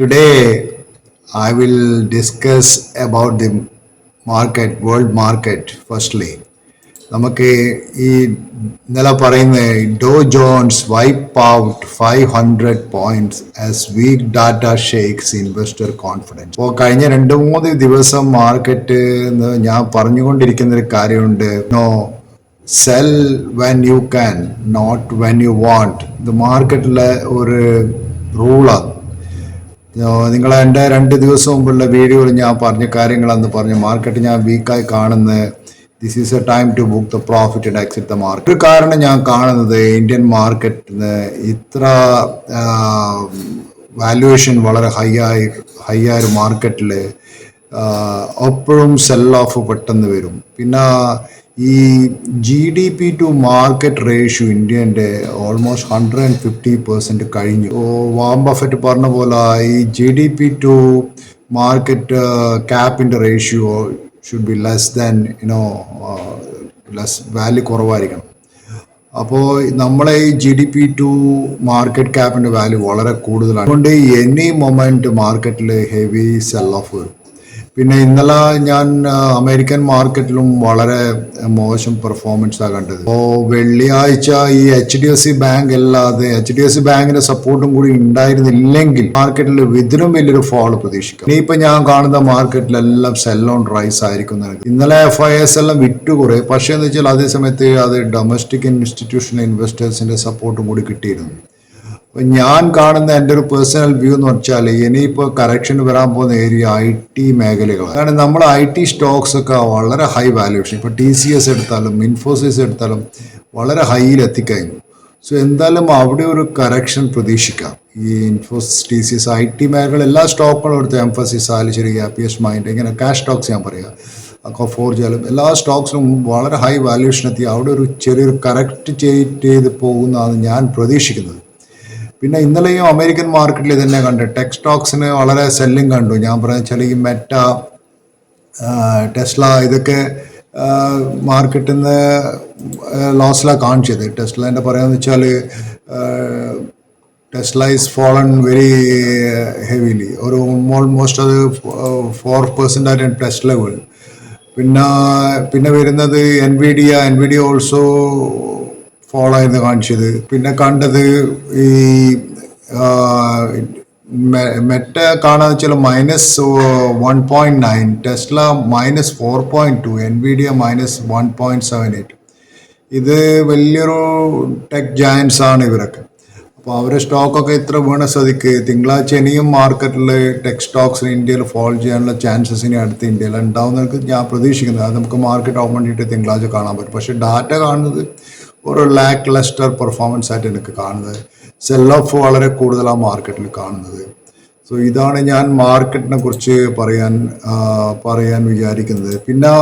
Today, I will discuss about the market, world market. Firstly, നമുക്ക് ഈ ഇന്നലെ പറയുന്ന Dow Jones wipe out 500 points as weak data shakes investor confidence. അപ്പോൾ കഴിഞ്ഞ 2-3 ദിവസം മാർക്കറ്റ് ഞാൻ പറഞ്ഞുകൊണ്ടിരിക്കുന്ന ഒരു കാര്യമുണ്ട്. No, sell when you can, not when you want. ഇത് മാർക്കറ്റിലെ ഒരു റൂളാണ്. നിങ്ങൾ എൻ്റെ 2 ദിവസം മുമ്പുള്ള വീഡിയോയിൽ ഞാൻ പറഞ്ഞ കാര്യങ്ങളെന്ന് പറഞ്ഞ് മാർക്കറ്റ് ഞാൻ വീക്കായി കാണുന്നത് this is a time to book the profit and exit the market. ഒരു കാരണം ഞാൻ കാണുന്നത് ഇന്ത്യൻ മാർക്കറ്റിന് ഇത്ര വാല്യുവേഷൻ വളരെ ഹൈ ആയ ഒരു മാർക്കറ്റിൽ എപ്പോഴും സെൽ ഓഫ് പെട്ടെന്ന് വരും. പിന്നെ ഈ GDP ടു മാർക്കറ്റ് റേഷ്യോ ഇന്ത്യൻ്റെ ഓൾമോസ്റ്റ് 150% കഴിഞ്ഞു. വാം ബഫറ്റ് പറഞ്ഞ പോലെ ഈ GDP ടു മാർക്കറ്റ് ക്യാപ്പിൻ്റെ ratio should be less than less value കുറവായിരിക്കണം. അപ്പോൾ നമ്മളെ ഈ GDP ടു മാർക്കറ്റ് ക്യാപ്പിൻ്റെ വാല്യൂ വളരെ കൂടുതലാണ്. അതുകൊണ്ട് എനി മൊമെൻറ്റ് മാർക്കറ്റിൽ ഹെവി സെൽ ഓഫ് വരും. പിന്നെ ഇന്നലെ ഞാൻ അമേരിക്കൻ മാർക്കറ്റിലും വളരെ മോശം പെർഫോമൻസാണ് കണ്ടത്. അപ്പോൾ വെള്ളിയാഴ്ച ഈ HDFC ബാങ്ക് അല്ലാതെ HDFC ബാങ്കിന്റെ സപ്പോർട്ടും കൂടി ഉണ്ടായിരുന്നില്ലെങ്കിൽ മാർക്കറ്റിൽ ഇതിലും വലിയൊരു ഫോൾ പ്രതീക്ഷിക്കാം. ഇനിയിപ്പോൾ ഞാൻ കാണുന്ന മാർക്കറ്റിലെല്ലാം സെൽ ഓൺ റൈസ് ആയിരിക്കും. ഇന്നലെ FIS എല്ലാം വിറ്റുകുറേ, പക്ഷേ എന്ന് വെച്ചാൽ അതേ സമയത്ത് അത് ഡൊമസ്റ്റിക് ഇൻസ്റ്റിറ്റ്യൂഷണൽ ഇൻവെസ്റ്റേഴ്സിന്റെ സപ്പോർട്ടും കൂടി കിട്ടിയിരുന്നു. ഞാൻ കാണുന്ന എൻ്റെ ഒരു പേഴ്സണൽ വ്യൂ എന്ന് വെച്ചാൽ ഇനിയിപ്പോൾ കറക്ഷൻ വരാൻ പോകുന്ന ഏരിയ IT മേഖലകളാണ്. കാരണം നമ്മൾ IT സ്റ്റോക്സ് ഒക്കെ വളരെ ഹൈ വാല്യൂഷൻ, ഇപ്പോൾ TCS എടുത്താലും ഇൻഫോസിസ് എടുത്താലും വളരെ ഹൈയിൽ എത്തിക്കഴിഞ്ഞു. സോ എന്തായാലും അവിടെ ഒരു കറക്ഷൻ പ്രതീക്ഷിക്കാം. ഈ ഇൻഫോസിസ്, TCS, IT മേഖല എല്ലാ സ്റ്റോക്കുകളും എടുത്ത് എംഫസിസ് ആയാലും ശരി, APS മൈൻഡ്, ഇങ്ങനെ ക്യാഷ് സ്റ്റോക്സ് ഞാൻ പറയാം, ഫോർജാലും എല്ലാ സ്റ്റോക്സിനും വളരെ ഹൈ വാല്യൂഷൻ എത്തി അവിടെ ഒരു ചെറിയൊരു കറക്റ്റ് ചെയ്ത് പോകുന്നതാണ് ഞാൻ പ്രതീക്ഷിക്കുന്നത്. പിന്നെ ഇന്നലെയും അമേരിക്കൻ മാർക്കറ്റിൽ തന്നെ കണ്ട് ടെക് സ്റ്റോക്സിന് വളരെ സെല്ലിങ് കണ്ടു. ഞാൻ പറഞ്ഞ വെച്ചാൽ ഈ മെറ്റ, ടെസ്ല ഇതൊക്കെ മാർക്കറ്റിൽ നിന്ന് ലോസിലാണ് കാണിച്ചത്. ടെസ്ലേൻ്റെ പറയാന്ന് വെച്ചാൽ Tesla is fallen very heavily, ഒരു ഓൾമോസ്റ്റ് അത് 4% ആയിട്ട് ടെസ്ല വീഴും. പിന്നെ വരുന്നത് എൻവിഡിയ ഓൾസോ ഫോളോ ആയിരുന്നു കാണിച്ചത്. പിന്നെ കണ്ടത് ഈ മെറ്റ കാണാന്ന് വെച്ചാൽ -1.9, ടെസ്ല -4.2, എൻവിഡിയ -1.78. ഇത് വലിയൊരു ടെക് ജയൻസ് ആണ് ഇവരൊക്കെ. അപ്പോൾ അവരുടെ സ്റ്റോക്കൊക്കെ ഇത്ര വീണ സ്ഥിതിക്ക് തിങ്കളാഴ്ച ഇനിയും മാർക്കറ്റിൽ ടെക് സ്റ്റോക്സിന് ഇന്ത്യയിൽ ഫോൾ ചെയ്യാനുള്ള ചാൻസസ് ഇനി അടുത്ത് ഇന്ത്യയിൽ ഉണ്ടാവുന്നവർക്ക് ഞാൻ പ്രതീക്ഷിക്കുന്നത്. അത് നമുക്ക് മാർക്കറ്റ് ഓപ്പൺ ചെയ്തിട്ട് തിങ്കളാഴ്ച കാണാൻ പറ്റും. പക്ഷേ ഡാറ്റ കാണുന്നത് ഒരു ലാക്ക് ലസ്റ്റർ പെർഫോമൻസ് ആയിട്ട് എനിക്ക് കാണുന്നത്. സെൽ ഓഫ് വളരെ കൂടുതലാണ് മാർക്കറ്റിൽ കാണുന്നത്. സോ ഇതാണ് ഞാൻ മാർക്കറ്റിനെ കുറിച്ച് പറയാൻ വിചാരിക്കുന്നത്. പിന്നെ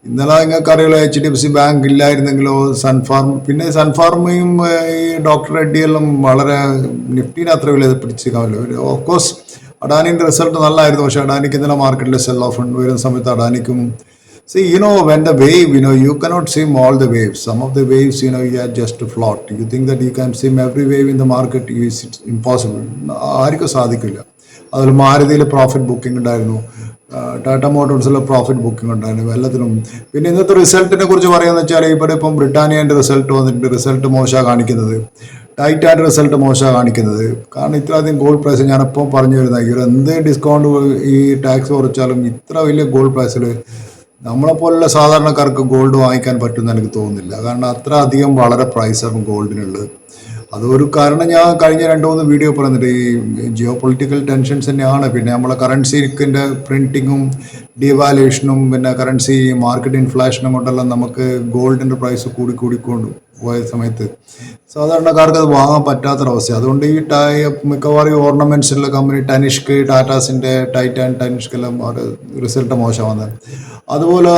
ഇന്നലെ നിങ്ങൾക്കറിയാലോ HDFC ബാങ്ക് ഇല്ലായിരുന്നെങ്കിലോ സൺഫാർമയും ഈ ഡോക്ടർ റെഡ്ഡിയെല്ലാം വളരെ നിഫ്റ്റീനെ അത്ര വലിയ പിടിച്ചേക്കാമല്ലോ. ഓഫ്കോഴ്സ് അഡാനിൻ്റെ റിസൾട്ട് നല്ലതായിരുന്നു, പക്ഷേ അഡാനിക്ക് ഇന്നലെ മാർക്കറ്റിൽ സെൽ ഓഫ് വരുന്ന സമയത്ത് അഡാനിക്കും see, when the wave, you cannot sim all the waves. Some of the waves, you are just to float. You think that you can sim every wave in the market, it's impossible. ആർക്കും സാധിക്കില്ല. അതിൽ മാരുതിയിൽ profit booking ഉണ്ടായിരുന്നു, Tata മോട്ടോഴ്സിൽ profit booking ഉണ്ടായിരുന്നു, എല്ലാത്തിനും. പിന്നെ ഇന്നത്തെ റിസൾട്ടിനെ കുറിച്ച് പറയാന്ന് വെച്ചാൽ ഇവിടെ ഇപ്പം ബ്രിട്ടാനിയൻ്റെ റിസൾട്ട് വന്നിട്ടുണ്ട്. റിസൾട്ട് മോശമാണ് കാണിക്കുന്നത്, ടൈറ്റാൻ്റെ റിസൾട്ട് മോശമാണ് കാണിക്കുന്നത്. കാരണം ഇത്രയധികം ഗോൾഡ് പ്രൈസ് ഞാനിപ്പം പറഞ്ഞു വരുന്നത്, ഇവർ എന്ത് ഡിസ്കൗണ്ട് ഈ ടാക്സ് കുറച്ചാലും ഇത്ര വലിയ ഗോൾഡ് പ്രൈസിൽ നമ്മളെപ്പോലുള്ള സാധാരണക്കാർക്ക് ഗോൾഡ് വാങ്ങിക്കാൻ പറ്റുമെന്ന് എനിക്ക് തോന്നുന്നില്ല. കാരണം അത്ര അധികം വളരെ പ്രൈസാണ് ഗോൾഡിനുള്ളത്. അതൊരു കാരണം ഞാൻ കഴിഞ്ഞ 2-3 വീഡിയോ പറയുന്നുണ്ട്. ഈ ജിയോ പൊളിറ്റിക്കൽ ടെൻഷൻസ് തന്നെയാണ്. പിന്നെ നമ്മളെ കറൻസിൻ്റെ പ്രിൻറ്റിങ്ങും ഡിവാലുവേഷനും പിന്നെ കറൻസി മാർക്കറ്റ് ഇൻഫ്ലേഷനും കൊണ്ടെല്ലാം നമുക്ക് ഗോൾഡിൻ്റെ പ്രൈസ് കൂടിക്കൊണ്ട് പോയ സമയത്ത് സാധാരണക്കാർക്ക് അത് വാങ്ങാൻ പറ്റാത്തൊരവസ്ഥ. അതുകൊണ്ട് ഈ മിക്കവാറും ഓർണമെൻറ്റ്സുള്ള കമ്പനി ടനിഷ്ക്, ടാറ്റാസിൻ്റെ ടൈറ്റാൻ, ടനിഷ്ക് എല്ലാം റിസൾട്ട് മോശമാകുന്നത്. അതുപോലെ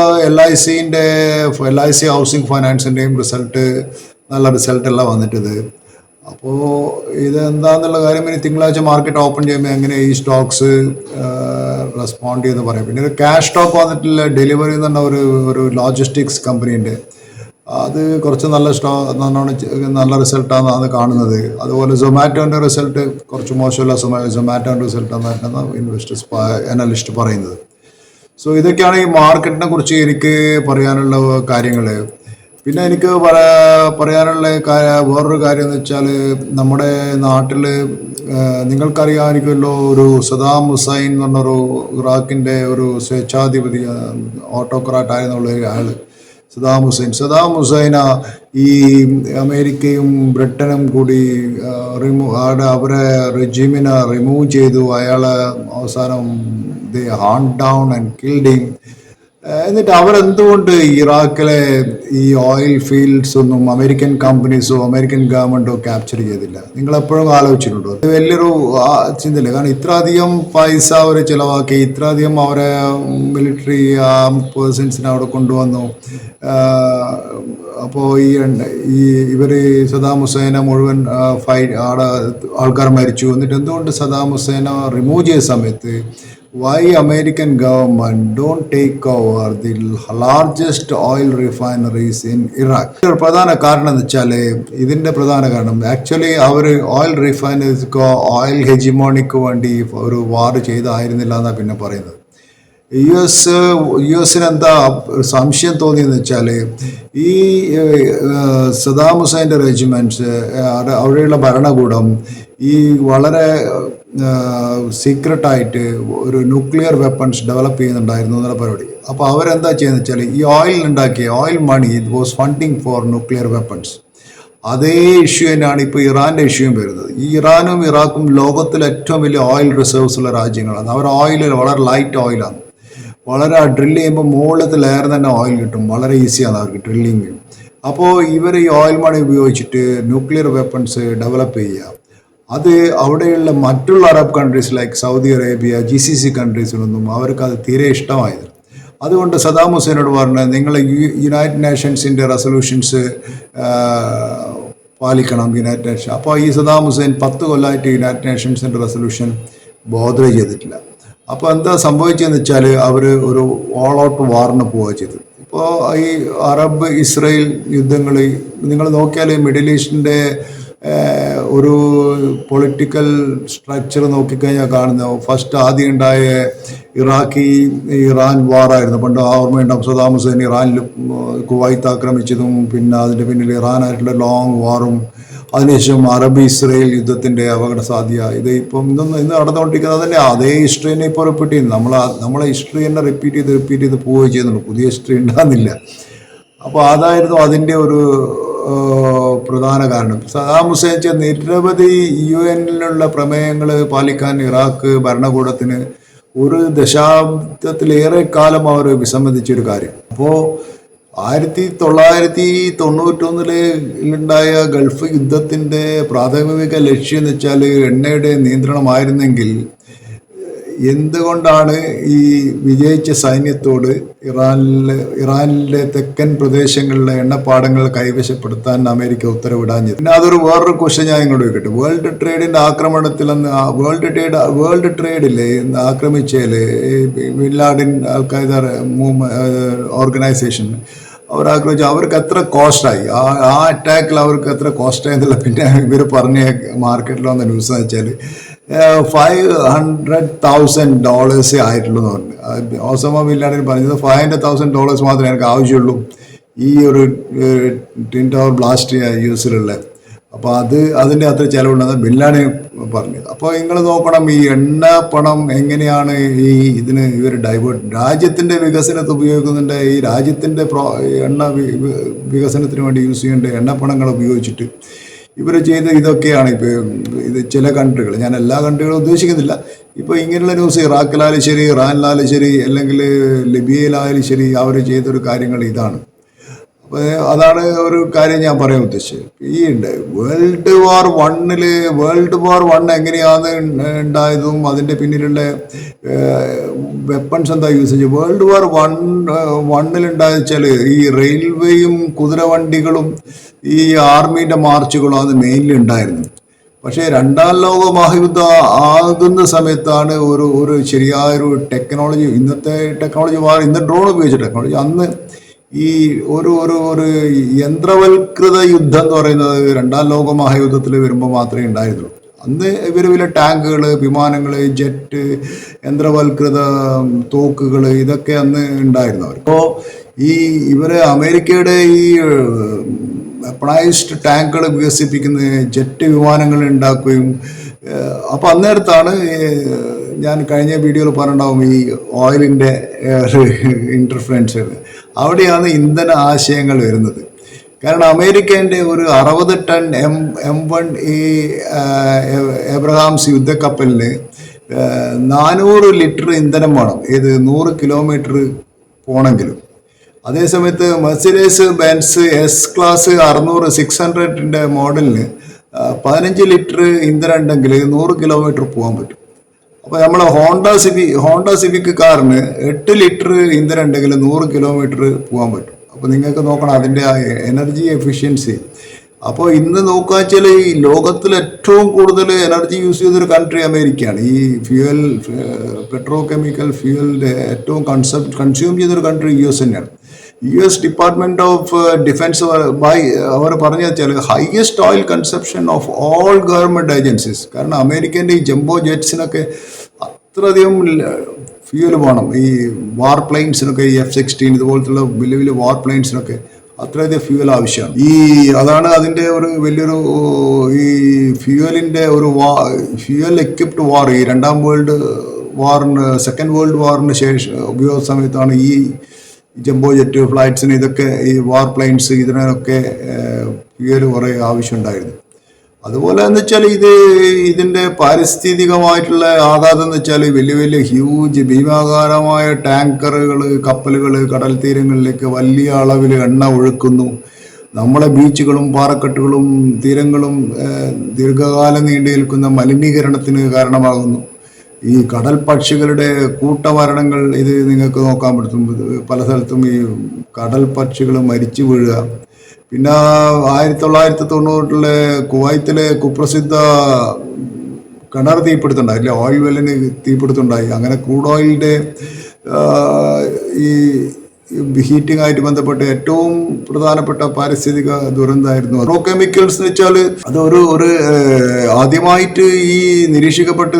LIC ഹൗസിംഗ് ഫൈനാൻസിൻ്റെയും നല്ല റിസൾട്ട് എല്ലാം വന്നിട്ടത്. അപ്പോൾ ഇത് എന്താണെന്നുള്ള കാര്യം ഇനി തിങ്കളാഴ്ച മാർക്കറ്റ് ഓപ്പൺ ചെയ്യുമ്പോൾ എങ്ങനെ ഈ സ്റ്റോക്സ് റെസ്പോണ്ട് ചെയ്യുമെന്ന് പറയാം. പിന്നെ ഒരു ക്യാഷ് സ്റ്റോക്ക് വന്നിട്ടില്ല, ഡെലിവറി എന്ന് പറഞ്ഞ ഒരു ലോജിസ്റ്റിക്സ് കമ്പനീൻ്റെ അത് കുറച്ച് നല്ല റിസൾട്ടാണ് അത് കാണുന്നത്. അതുപോലെ സൊമാറ്റോൻ്റെ റിസൾട്ട് കുറച്ച് മോശമുള്ള സൊമാറ്റോൻ്റെ റിസൾട്ടാണ് ഇൻവെസ്റ്റേഴ്സ് അനലിസ്റ്റ് പറയുന്നത്. സോ ഇതൊക്കെയാണ് ഈ മാർക്കറ്റിനെ കുറിച്ച് എനിക്ക് പറയാനുള്ള കാര്യങ്ങൾ. പിന്നെ എനിക്ക് പറയാനുള്ള വേറൊരു കാര്യം എന്ന് വെച്ചാൽ, നമ്മുടെ നാട്ടിൽ നിങ്ങൾക്കറിയാമായിരിക്കുമല്ലോ, ഒരു സദാം ഹുസൈൻ എന്ന് പറഞ്ഞൊരു ഇറാഖിൻ്റെ ഒരു സ്വേച്ഛാധിപതി ഓട്ടോക്രാറ്റ് ആയിരുന്നുള്ള ആൾ സദാം ഹുസൈന ഈ അമേരിക്കയും ബ്രിട്ടനും കൂടി അവരെ റെജിമിനെ റിമൂവ് ചെയ്തു. അയാളെ അവസാനം ദേ ഹാണ്ട് ഡൗൺ ആൻഡ് കിൽഡ് ഹിം. എന്നിട്ട് അവരെന്തുകൊണ്ട് ഇറാഖിലെ ഈ ഓയിൽ ഫീൽഡ്സ് ഒന്നും അമേരിക്കൻ കമ്പനീസോ അമേരിക്കൻ ഗവൺമെൻറ്റോ ക്യാപ്ചർ ചെയ്തില്ല? നിങ്ങൾ എപ്പോഴും ആലോചിച്ചിട്ടുണ്ടോ? അത് വലിയൊരു ചിന്തയില്ല. കാരണം ഇത്ര അധികം പൈസ അവർ ചിലവാക്കി, ഇത്ര അധികം അവരെ മിലിറ്ററി പേഴ്സൺസിനെ അവിടെ കൊണ്ടുവന്നു. അപ്പോൾ ഇവർ സദാം ഹുസൈനെ മുഴുവൻ ആൾക്കാർ മരിച്ചു. എന്നിട്ട് എന്തുകൊണ്ട് സദാം ഹുസൈനെ റിമൂവ് ചെയ്ത സമയത്ത് why American government don't take over the largest oil refineries in Iraq? പ്രധാന കാരണം എന്ന് വെച്ചാൽ, ഇതിൻ്റെ പ്രധാന കാരണം ആക്ച്വലി അവർ ഓയിൽ റിഫൈനറീസ്ക്കോ ഓയിൽ ഹെജിമോണിക്ക് വേണ്ടി ഒരു വാർ ചെയ്തായിരുന്നില്ല എന്നാണ് പിന്നെ പറയുന്നത്. യു എസിന് എന്താ സംശയം തോന്നിയെന്ന് വെച്ചാൽ, ഈ സദാം ഹുസൈൻ്റെ റെജിമെൻറ്റ്സ് അവിടെയുള്ള ഭരണകൂടം ഈ വളരെ സീക്രട്ടായിട്ട് ഒരു ന്യൂക്ലിയർ വെപ്പൺസ് ഡെവലപ്പ് ചെയ്യുന്നുണ്ടായിരുന്നു എന്നുള്ള പരിപാടി. അപ്പോൾ അവരെന്താ ചെയ്യുന്നത് വെച്ചാൽ, ഈ oil money was funding for nuclear weapons. അതേ ഇഷ്യൂ തന്നെയാണ് ഇപ്പോൾ ഇറാൻ്റെ ഇഷ്യൂയും വരുന്നത്. ഈ ഇറാനും ഇറാഖും ലോകത്തിലെ ഏറ്റവും വലിയ ഓയിൽ റിസർവ്സ് ഉള്ള രാജ്യങ്ങളാണ്. അവർ ഓയിൽ വളരെ ലൈറ്റ് ഓയിലാണ്. വളരെ ഡ്രില്ല് ചെയ്യുമ്പോൾ മുകളിലത്തെ ലെയർ തന്നെ ഓയിൽ കിട്ടും. വളരെ ഈസിയാണ് അവർക്ക് ഡ്രില്ലിങ്. അപ്പോൾ ഇവർ ഈ ഓയിൽ മണി ഉപയോഗിച്ചിട്ട് ന്യൂക്ലിയർ വെപ്പൺസ് ഡെവലപ്പ് ചെയ്യുക. അത് അവിടെയുള്ള മറ്റുള്ള Arab countries like Saudi Arabia, GCC കൺട്രീസിലൊന്നും അവർക്ക് അത് തീരെ ഇഷ്ടമായത്. അതുകൊണ്ട് സദാം ഹുസൈനോട് പറഞ്ഞത്, നിങ്ങൾ യുണൈറ്റഡ് നേഷൻസിൻ്റെ റെസൊല്യൂഷൻസ് പാലിക്കണം, യുണൈറ്റഡ് നേഷൻ. അപ്പോൾ ഈ സദാം ഹുസൈൻ 10 കൊല്ലമായിട്ട് യുണൈറ്റഡ് നേഷൻസിൻ്റെ റെസൊല്യൂഷൻ ബോധർ ചെയ്തിട്ടില്ല. അപ്പോൾ എന്താ സംഭവിച്ചതെന്ന് വെച്ചാൽ, അവർ ഒരു ഓൾ ഔട്ട് വാറിന് പോവുക ചെയ്തു. ഇപ്പോൾ ഈ അറബ് ഇസ്രയേൽ യുദ്ധങ്ങൾ നിങ്ങൾ നോക്കിയാൽ മിഡിൽ ഈസ്റ്റിൻ്റെ ഒരു പൊളിറ്റിക്കൽ സ്ട്രക്ചർ നോക്കിക്കഴിഞ്ഞാൽ കാണുന്നത്, ഫസ്റ്റ് ആദ്യം ഉണ്ടായ ഇറാൻ വാറായിരുന്നു. പണ്ട് ഓർമ്മയുണ്ടാവും, സദാം ഹുസൈൻ ഇറാനിൽ കുവൈത്ത് ആക്രമിച്ചതും, പിന്നെ അതിൻ്റെ പിന്നിൽ ഇറാനായിട്ടുള്ള ലോങ് വാറും, അതിനുശേഷം അറബ് ഇസ്രയേൽ യുദ്ധത്തിൻ്റെ അപകട സാധ്യത. ഇത് ഇപ്പം ഇന്ന് നടന്നുകൊണ്ടിരിക്കുന്നത് തന്നെ അതേ ഹിസ്റ്ററി തന്നെ ഇപ്പോൾ റിപ്പീറ്റ് ചെയ്യുന്നു. നമ്മളെ ഹിസ്റ്ററി തന്നെ റിപ്പീറ്റ് ചെയ്ത് പോവുകയും ചെയ്യുന്നുള്ളൂ. പുതിയ ഹിസ്റ്ററി ഉണ്ടാകുന്നില്ല. അപ്പോൾ അതായിരുന്നു അതിൻ്റെ ഒരു പ്രധാന കാരണം. സദാം ഹുസൈൻ നിരവധി UN പ്രമേയങ്ങൾ പാലിക്കാൻ ഇറാഖ് ഭരണകൂടത്തിന് ഒരു ദശാബ്ദത്തിലേറെ കാലം അവർ വിസമ്മതിച്ചൊരു കാര്യം. അപ്പോൾ 1991 ഗൾഫ് യുദ്ധത്തിൻ്റെ പ്രാഥമിക ലക്ഷ്യം എന്ന് വെച്ചാൽ എണ്ണയുടെ നിയന്ത്രണമായിരുന്നെങ്കിൽ, എന്തുകൊണ്ടാണ് ഈ വിജയിച്ച സൈന്യത്തോട് ഇറാനിലെ തെക്കൻ പ്രദേശങ്ങളിലെ എണ്ണപ്പാടങ്ങൾ കൈവശപ്പെടുത്താൻ അമേരിക്ക ഉത്തരവിടാഞ്ഞത്? പിന്നെ അതൊരു വേറൊരു ക്വസ്റ്റ്യൻ ഞാൻ ഇങ്ങോട്ട് വെക്കട്ടെ. വേൾഡ് ട്രേഡിൻ്റെ ആക്രമണത്തിൽ world ട്രേഡില്ലേ ആക്രമിച്ചതിൽ bin Laden al-Qaeda organisation അവരാക്രമിച്ചു. അവർക്ക് എത്ര കോസ്റ്റായി, ആ അറ്റാക്കിൽ അവർക്ക് എത്ര കോസ്റ്റായി എന്നുള്ള പിന്നെ ഇവർ പറഞ്ഞ മാർക്കറ്റിൽ വന്ന ന്യൂസ് എന്ന് വെച്ചാൽ $500,000 ആയിട്ടുള്ളൂ എന്ന് പറഞ്ഞു. ഓസമ ബിൻ ലാഡൻ പറഞ്ഞത് $500,000 മാത്രമേ എനിക്ക് ആവശ്യമുള്ളൂ ഈ ഒരു ട്വിൻ ടവർ ബ്ലാസ്റ്റ് US-ലുള്ള. അപ്പോൾ അതിൻ്റെ അത്ര ചിലവുണ്ടെന്ന് ബിൻ ലാഡൻ പറഞ്ഞത്. അപ്പോൾ നിങ്ങൾ നോക്കണം, ഈ എണ്ണ പണം എങ്ങനെയാണ് ഇതിന് ഇവർ രാജ്യത്തിൻ്റെ വികസനത്തിൽ ഉപയോഗിക്കുന്നുണ്ട്. ഈ രാജ്യത്തിൻ്റെ എണ്ണ വികസനത്തിന് വേണ്ടി യൂസ് ചെയ്യേണ്ട എണ്ണപ്പണങ്ങൾ ഉപയോഗിച്ചിട്ട് ഇവർ ചെയ്ത് ഇതൊക്കെയാണ്. ഇപ്പോൾ ഇത് ചില കൺട്രികൾ, ഞാൻ എല്ലാ കൺട്രികളും ഉദ്ദേശിക്കുന്നില്ല, ഇപ്പോൾ ഇങ്ങനെയുള്ള ന്യൂസ് ഇറാഖിലായാലും ശരി, ഇറാനിലായാലും ശരി, അല്ലെങ്കിൽ ലിബിയയിലായാലും ശരി, അവർ ചെയ്തൊരു കാര്യങ്ങൾ ഇതാണ്. അപ്പോൾ അതാണ് ഒരു കാര്യം ഞാൻ പറയാൻ ഉദ്ദേശിച്ചത്. ഈ വേൾഡ് വാർ വൺ എങ്ങനെയാണ് ഉണ്ടായതും അതിൻ്റെ പിന്നിലുള്ള വെപ്പൺസ് എന്താ യൂസ് ചെയ്തത്? വേൾഡ് വാർ വണ്ണിലുണ്ടായെന്ന് വെച്ചാൽ ഈ റെയിൽവേയും കുതിരവണ്ടികളും ഈ ആർമീൻ്റെ മാർച്ചുകളും അത് മെയിൻലി ഉണ്ടായിരുന്നു. പക്ഷേ രണ്ടാം ലോക മഹായുദ്ധം ആകുന്ന സമയത്താണ് ഒരു ശരിയായൊരു ടെക്നോളജി, ഇന്നത്തെ ടെക്നോളജി ഇന്ന് ഡ്രോൺ ഉപയോഗിച്ച ടെക്നോളജി, അന്ന് ഈ ഒരു യന്ത്രവൽകൃത യുദ്ധം എന്ന് പറയുന്നത് രണ്ടാം ലോക മഹായുദ്ധത്തിൽ വരുമ്പോൾ മാത്രമേ ഉണ്ടായിരുന്നുള്ളൂ. അന്ന് ഇവർ വലിയ ടാങ്കുകൾ, വിമാനങ്ങൾ, ജെറ്റ്, യന്ത്രവൽകൃത തോക്കുകൾ ഇതൊക്കെ അന്ന് ഉണ്ടായിരുന്നു അവർ. അപ്പോൾ ഇവര് അമേരിക്കയുടെ ഈ വെപ്പണൈസ്ഡ് ടാങ്കുകൾ വികസിപ്പിക്കുന്ന, ജെറ്റ് വിമാനങ്ങൾ ഉണ്ടാക്കുകയും, അപ്പം അന്നേരത്താണ് ഞാൻ കഴിഞ്ഞ വീഡിയോയിൽ പറഞ്ഞിട്ടുണ്ടാവും ഈ ഓയിലിൻ്റെ ഇൻ്റർഫറൻസ്. അവിടെയാണ് ഇന്ധന ആശയങ്ങൾ വരുന്നത്. കാരണം അമേരിക്കേൻ്റെ ഒരു 60 ടൺ M1 ഈ എബ്രഹാംസ് യുദ്ധക്കപ്പലിന് 400 ലിറ്റർ ഇന്ധനം വേണം, 100 കിലോമീറ്റർ പോകണമെങ്കിലും. അതേസമയത്ത് മെർസിഡീസ് ബെൻസ് എസ് ക്ലാസ് 600 മോഡലിന് 15 ലിറ്റർ ഇന്ധനം ഉണ്ടെങ്കിൽ 100 കിലോമീറ്റർ പോകാൻ പറ്റും. അപ്പോൾ നമ്മൾ ഹോണ്ട സിവിക് കാറിന് 8 ലിറ്റർ ഇന്ധനം ഉണ്ടെങ്കിൽ 100 കിലോമീറ്റർ പോകാൻ പറ്റും. അപ്പോൾ നിങ്ങൾക്ക് നോക്കണം അതിൻ്റെ എനർജി എഫിഷ്യൻസി. അപ്പോൾ ഇന്ന് നോക്കുക വെച്ചാൽ ഈ ലോകത്തിൽ ഏറ്റവും കൂടുതൽ എനർജി യൂസ് ചെയ്തൊരു കൺട്രി അമേരിക്കയാണ്. ഈ പെട്രോ കെമിക്കൽ ഫ്യൂവലിൻ്റെ ഏറ്റവും കൺസ്യൂം ചെയ്തൊരു കൺട്രി US തന്നെയാണ്. US ഡിപ്പാർട്ട്മെന്റ് ഓഫ് ഡിഫൻസ് അവർ പറഞ്ഞു വെച്ചാൽ highest oil consumption of all government agencies. കാരണം അമേരിക്കൻ്റെ ഈ ജംബോ ജെറ്റ്സിനൊക്കെ അത്രയധികം ഫ്യൂവൽ വേണം. ഈ വാർ പ്ലെയിൻസിനൊക്കെ, ഈ F-16 ഇതുപോലത്തുള്ള വലിയ വലിയ വാർ പ്ലെയിൻസിനൊക്കെ അത്രയധികം ഫ്യൂവൽ ആവശ്യമാണ്. അതാണ് അതിൻ്റെ ഒരു വലിയൊരു ഈ ഫ്യൂവലിൻ്റെ ഒരു ഫ്യൂവൽ എക്വിപ്ഡ് വാർ. ഈ സെക്കൻഡ് വേൾഡ് വാറിന് ശേഷം ഉപയോഗ സമയത്താണ് ഈ ജംബോ ജെറ്റ് ഫ്ലൈറ്റ്സിന് ഇതൊക്കെ, ഈ വാർ പ്ലെയിൻസ് ഇതിനൊക്കെ ഫ്യൂവൽ കുറേ ആവശ്യമുണ്ടായിരുന്നു. അതുപോലെ എന്ന് വെച്ചാൽ ഇതിൻ്റെ പാരിസ്ഥിതികമായിട്ടുള്ള ആഘാതം എന്ന് വെച്ചാൽ വലിയ വലിയ ഹ്യൂജ് ഭീമാകാരമായ ടാങ്കറുകൾ, കപ്പലുകൾ കടൽ തീരങ്ങളിലേക്ക് വലിയ അളവിൽ എണ്ണ ഒഴുക്കുന്നു. നമ്മളെ ബീച്ചുകളും പാറക്കെട്ടുകളും തീരങ്ങളും ദീർഘകാലം നീണ്ടു നിൽക്കുന്ന മലിനീകരണത്തിന് കാരണമാകുന്നു. ഈ കടൽ പക്ഷികളുടെ കൂട്ടമരണങ്ങൾ ഇത് നിങ്ങൾക്ക് നോക്കാൻ പറ്റും. പല സ്ഥലത്തും ഈ കടൽ പക്ഷികൾ മരിച്ചു വീഴുക. പിന്നെ 1990 കുവൈത്തിലെ കുപ്രസിദ്ധ കിണർ തീപിടുത്തുണ്ടായി, അല്ലെ, ഓയിൽ വെല്ലിന് തീപിടുത്തുണ്ടായി. അങ്ങനെ ക്രൂഡ് ഓയിലിൻ്റെ ഈ ഹീറ്റിംഗ് ആയിട്ട് ബന്ധപ്പെട്ട് ഏറ്റവും പ്രധാനപ്പെട്ട പാരിസ്ഥിതിക ദുരന്തമായിരുന്നു പെട്രോ കെമിക്കൽസ് എന്ന് വെച്ചാൽ അത് ഒരു ആദ്യമായിട്ട് ഈ നിരീക്ഷിക്കപ്പെട്ട്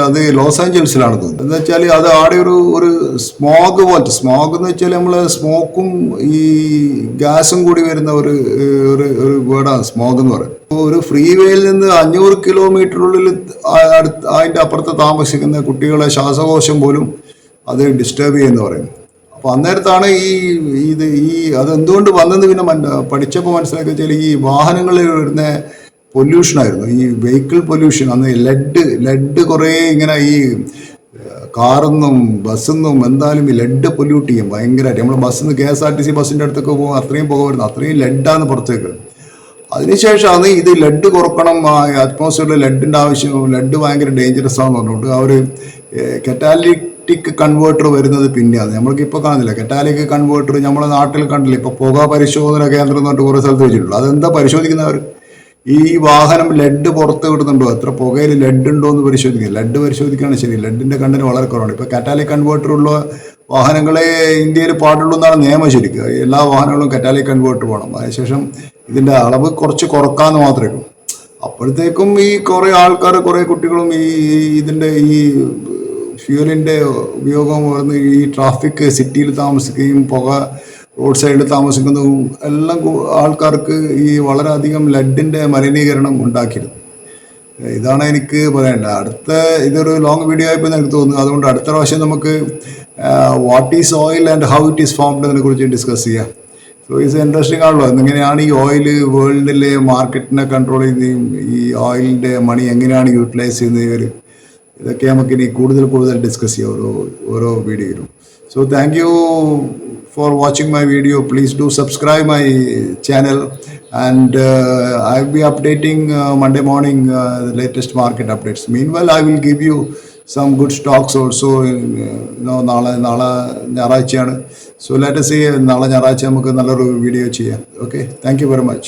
അത് ലോസ് ആഞ്ചൽസിലാണ് തോന്നുന്നത്. എന്ന് വെച്ചാൽ അത് ആടെ ഒരു സ്മോഗ് പോലത്തെ, സ്മോഗ് എന്ന് വെച്ചാൽ നമ്മൾ സ്മോക്കും ഈ ഗ്യാസും കൂടി വരുന്ന ഒരു വേർഡാണ് സ്മോഗ് എന്ന് പറയുന്നത്. ഒരു ഫ്രീ വേയിൽ നിന്ന് 500 കിലോമീറ്ററുള്ളിൽ അതിൻ്റെ അപ്പുറത്ത് താമസിക്കുന്ന കുട്ടികളെ ശ്വാസകോശം പോലും അത് ഡിസ്റ്റർബ് ചെയ്യുമെന്ന് പറയുന്നു. അപ്പോൾ അന്നേരത്താണ് അതെന്തുകൊണ്ട് വന്നെന്ന് പിന്നെ പഠിച്ചപ്പോൾ മനസ്സിലാക്കി വെച്ചാൽ ഈ വാഹനങ്ങളിൽ വരുന്ന പൊല്യൂഷനായിരുന്നു, ഈ വെഹിക്കിൾ പൊല്യൂഷൻ. അന്ന് ലെഡ് കുറേ ഇങ്ങനെ ഈ കാറിന്നും ബസ്സിന്നും എന്തായാലും ഈ ലെഡ് പൊല്യൂട്ട് ചെയ്യും ഭയങ്കരമായിട്ട്. നമ്മൾ ബസ്സിൽ നിന്ന് KSRTC ബസ്സിൻ്റെ അടുത്തൊക്കെ പോകും, അത്രയും പുക വരുന്നത്, അത്രയും ലെഡാണ് പുറത്തേക്ക്. അതിനുശേഷമാണ് ഇത് ലെഡ് കുറക്കണം, അറ്റ്മോസ്ഫിയറിൽ ലെഡിൻ്റെ ആവശ്യം, ലെഡ് ഭയങ്കര ഡേഞ്ചറസ് ആണെന്ന് പറഞ്ഞുകൊണ്ട് അവർ കറ്റാലിറ്റിക് കൺവേർട്ടർ വരുന്നത് പിന്നെയാണ്. നമ്മൾക്കിപ്പോൾ കാണുന്നില്ല കറ്റാലിക് കൺവേർട്ടർ. നമ്മളെ നാട്ടിൽ കണ്ടില്ല, ഇപ്പോൾ പുക പരിശോധന കേന്ദ്രം എന്ന് പറഞ്ഞിട്ട് കുറേ സ്ഥലത്ത് വെച്ചിട്ടുള്ളൂ. അതെന്താ പരിശോധിക്കുന്നവർ? ഈ വാഹനം ലെഡ് പുറത്ത് വിടുന്നുണ്ടോ, എത്ര പുകയിൽ ലെഡ് ഉണ്ടോ എന്ന് പരിശോധിക്കുക. ലെഡ് പരിശോധിക്കുകയാണ് ശരി. ലെഡിൻ്റെ കണ്ടന്റ് വളരെ കുറവാണ്. ഇപ്പോൾ കറ്റാലിക് കൺവേർട്ടർ ഉള്ള വാഹനങ്ങളെ ഇന്ത്യയിൽ പാടുള്ളൂ എന്നാണ് നിയമം ശരിക്കും. എല്ലാ വാഹനങ്ങളും കറ്റാലിക് കൺവേർട്ടർ വേണം. അതിനുശേഷം ഇതിൻ്റെ അളവ് കുറച്ച് കുറക്കാമെന്ന് മാത്രമേ ഉള്ളൂ. അപ്പോഴത്തേക്കും ഈ കുറേ ആൾക്കാർ, കുറേ കുട്ടികളും ഇതിൻ്റെ ഈ ഫ്യൂവലിൻ്റെ ഉപയോഗം വരുന്ന ഈ ട്രാഫിക്, സിറ്റിയിൽ താമസിക്കുകയും പുക റോഡ് സൈഡിൽ താമസിക്കുന്നതും എല്ലാം ആൾക്കാർക്ക് ഈ വളരെയധികം ലെഡിൻ്റെ മലിനീകരണം ഉണ്ടാക്കിയിരുന്നു. ഇതാണ് എനിക്ക് പറയേണ്ടത്. ഇതൊരു ലോങ് വീഡിയോ ആയപ്പോൾ എനിക്ക് തോന്നുന്നു. അതുകൊണ്ട് അടുത്ത പ്രാവശ്യം നമുക്ക് what is oil and how it is formed എന്നതിനെ കുറിച്ച് ഡിസ്കസ് ചെയ്യാം. സോ ഇറ്റ്സ് ഇൻട്രസ്റ്റിംഗ് ആണല്ലോ. എങ്ങനെയാണ് ഈ ഓയിൽ വേൾഡിലെ മാർക്കറ്റിനെ കൺട്രോൾ ചെയ്യുന്നതും ഈ ഓയിലിൻ്റെ മണി എങ്ങനെയാണ് യൂട്ടിലൈസ് ചെയ്യുന്നത്, ഇതൊക്കെ നമുക്ക് ഇനി കൂടുതൽ ഡിസ്കസ് ചെയ്യാം ഓരോ വീഡിയോയിലും. So thank you for watching my video. Please do subscribe my channel, and I'll be updating Monday morning the latest market updates. Meanwhile, I will give you some good stocks also. നാളെ ഞായറാഴ്ചയാണ്. So let us see, നാളെ ഞായറാഴ്ച നമുക്ക് നല്ലൊരു video ചെയ്യാം. Okay, thank you very much.